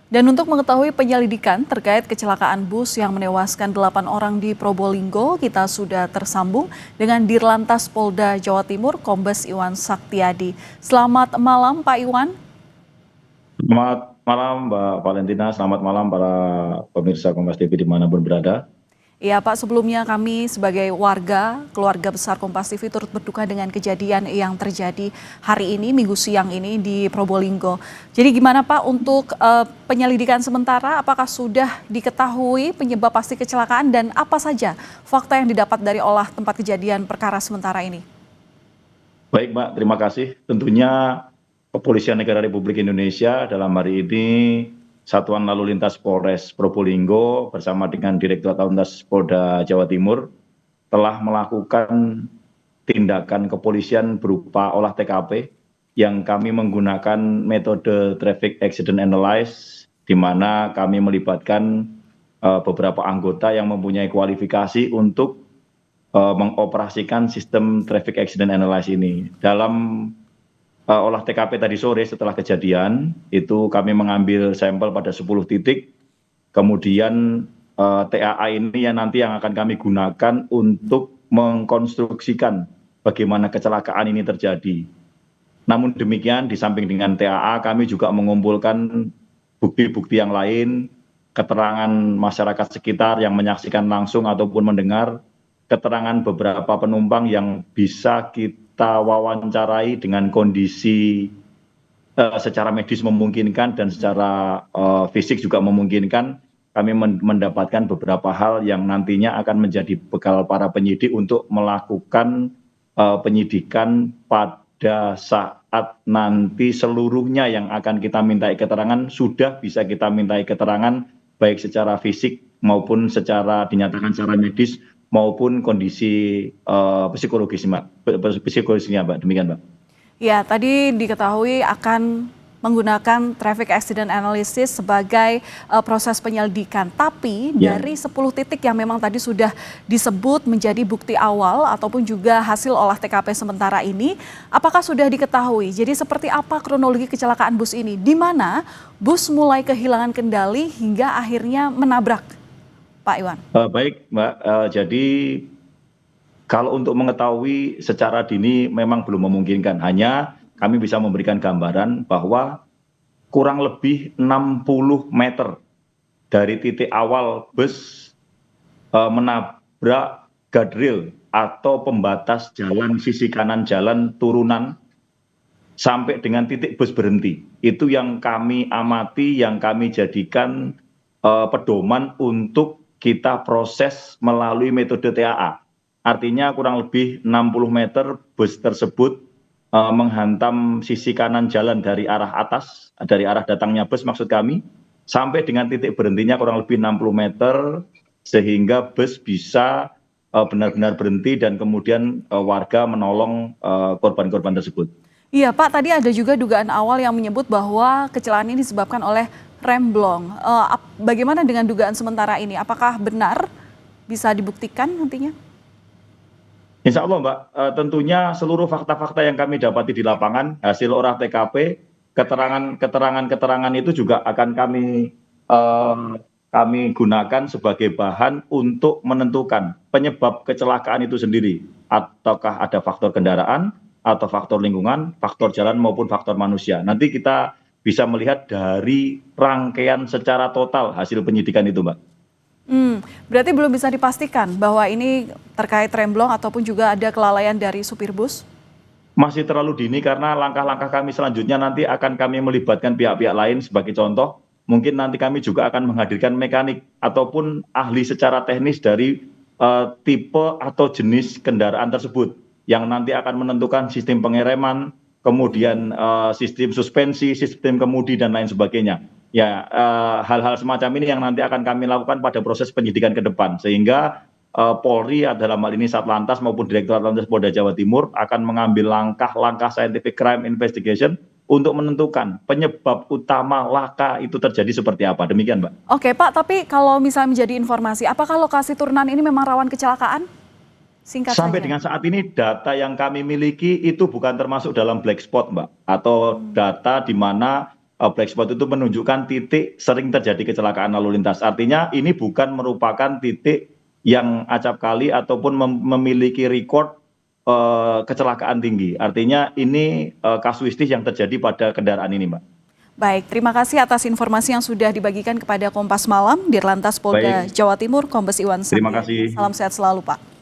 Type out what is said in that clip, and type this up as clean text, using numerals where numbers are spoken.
Dan untuk mengetahui penyelidikan terkait kecelakaan bus yang menewaskan 8 orang di Probolinggo, kita sudah tersambung dengan Dirlantas Polda Jawa Timur, Kombes Iwan Saktiadi. Selamat malam, Pak Iwan. Selamat malam Mbak Valentina, selamat malam para pemirsa Kompas TV dimanapun berada. Ya Pak, sebelumnya kami sebagai warga, keluarga besar Kompas TV turut berduka dengan kejadian yang terjadi hari ini, Minggu siang ini di Probolinggo. Jadi gimana Pak untuk penyelidikan sementara, apakah sudah diketahui penyebab pasti kecelakaan dan apa saja fakta yang didapat dari olah tempat kejadian perkara sementara ini? Baik Mbak, terima kasih. Tentunya Kepolisian Negara Republik Indonesia dalam hari ini Satuan Lalu Lintas Polres Probolinggo bersama dengan Direktorat Lalu Lintas Polda Jawa Timur telah melakukan tindakan kepolisian berupa olah TKP yang kami menggunakan metode Traffic Accident Analysis, di mana kami melibatkan beberapa anggota yang mempunyai kualifikasi untuk mengoperasikan sistem Traffic Accident Analysis ini. Dalam olah TKP tadi sore setelah kejadian itu kami mengambil sampel pada 10 titik, kemudian TAA ini yang nanti yang akan kami gunakan untuk mengkonstruksikan bagaimana kecelakaan ini terjadi. Namun demikian di samping dengan TAA kami juga mengumpulkan bukti-bukti yang lain, keterangan masyarakat sekitar yang menyaksikan langsung ataupun mendengar, keterangan beberapa penumpang yang bisa kita wawancarai dengan kondisi secara medis memungkinkan dan secara fisik juga memungkinkan. Kami mendapatkan beberapa hal yang nantinya akan menjadi bekal para penyidik untuk melakukan penyidikan pada saat nanti seluruhnya yang akan kita mintai keterangan sudah bisa kita mintai keterangan baik secara fisik maupun secara dinyatakan secara medis maupun kondisi psikologisnya Mbak, demikian Mbak. Ya, tadi diketahui akan menggunakan traffic accident analysis sebagai proses penyelidikan. Tapi dari 10 titik yang memang tadi sudah disebut menjadi bukti awal ataupun juga hasil olah TKP sementara ini, apakah sudah diketahui? Jadi seperti apa kronologi kecelakaan bus ini? Di mana bus mulai kehilangan kendali hingga akhirnya menabrak, Pak Iwan? Baik Mbak, jadi kalau untuk mengetahui secara dini memang belum memungkinkan. Hanya kami bisa memberikan gambaran bahwa kurang lebih 60 meter dari titik awal bus menabrak guardrail atau pembatas jalan sisi kanan jalan turunan sampai dengan titik bus berhenti. Itu yang kami amati, yang kami jadikan pedoman untuk kita proses melalui metode TAA. Artinya kurang lebih 60 meter bus tersebut menghantam sisi kanan jalan dari arah atas, dari arah datangnya bus maksud kami, sampai dengan titik berhentinya kurang lebih 60 meter, sehingga bus bisa benar-benar berhenti dan kemudian warga menolong korban-korban tersebut. Iya Pak, tadi ada juga dugaan awal yang menyebut bahwa kecelakaan ini disebabkan oleh remblong. Bagaimana dengan dugaan sementara ini? Apakah benar bisa dibuktikan nantinya? Insya Allah Mbak, tentunya seluruh fakta-fakta yang kami dapati di lapangan, hasil olah TKP, keterangan itu juga akan kami gunakan sebagai bahan untuk menentukan penyebab kecelakaan itu sendiri. Ataukah ada faktor kendaraan, atau faktor lingkungan, faktor jalan maupun faktor manusia. Nanti kita bisa melihat dari rangkaian secara total hasil penyidikan itu Mbak. Berarti belum bisa dipastikan bahwa ini terkait remblong ataupun juga ada kelalaian dari supir bus? Masih terlalu dini karena langkah-langkah kami selanjutnya nanti akan kami melibatkan pihak-pihak lain. Sebagai contoh, mungkin nanti kami juga akan menghadirkan mekanik ataupun ahli secara teknis dari tipe atau jenis kendaraan tersebut yang nanti akan menentukan sistem pengereman, kemudian sistem suspensi, sistem kemudi dan lain sebagainya. Ya, hal-hal semacam ini yang nanti akan kami lakukan pada proses penyidikan ke depan, sehingga Polri dalam hal ini Satlantas maupun Direktorat Lalu Lintas Polda Jawa Timur akan mengambil langkah-langkah scientific crime investigation untuk menentukan penyebab utama laka itu terjadi seperti apa. Demikian Mbak. Oke Pak, tapi kalau misalnya menjadi informasi, apakah lokasi turunan ini memang rawan kecelakaan? Singkat Sampai saja. dengan saat ini data yang kami miliki itu bukan termasuk dalam black spot Mbak, atau data di mana black spot itu menunjukkan titik sering terjadi kecelakaan lalu lintas. Artinya ini bukan merupakan titik yang acap kali ataupun memiliki rekod kecelakaan tinggi. Artinya ini kasuistis yang terjadi pada kendaraan ini, Mbak. Baik, terima kasih atas informasi yang sudah dibagikan kepada Kompas Malam, Dirlantas Polda Jawa Timur, Kombes Iwan Santi. Terima kasih. Salam sehat selalu, Pak.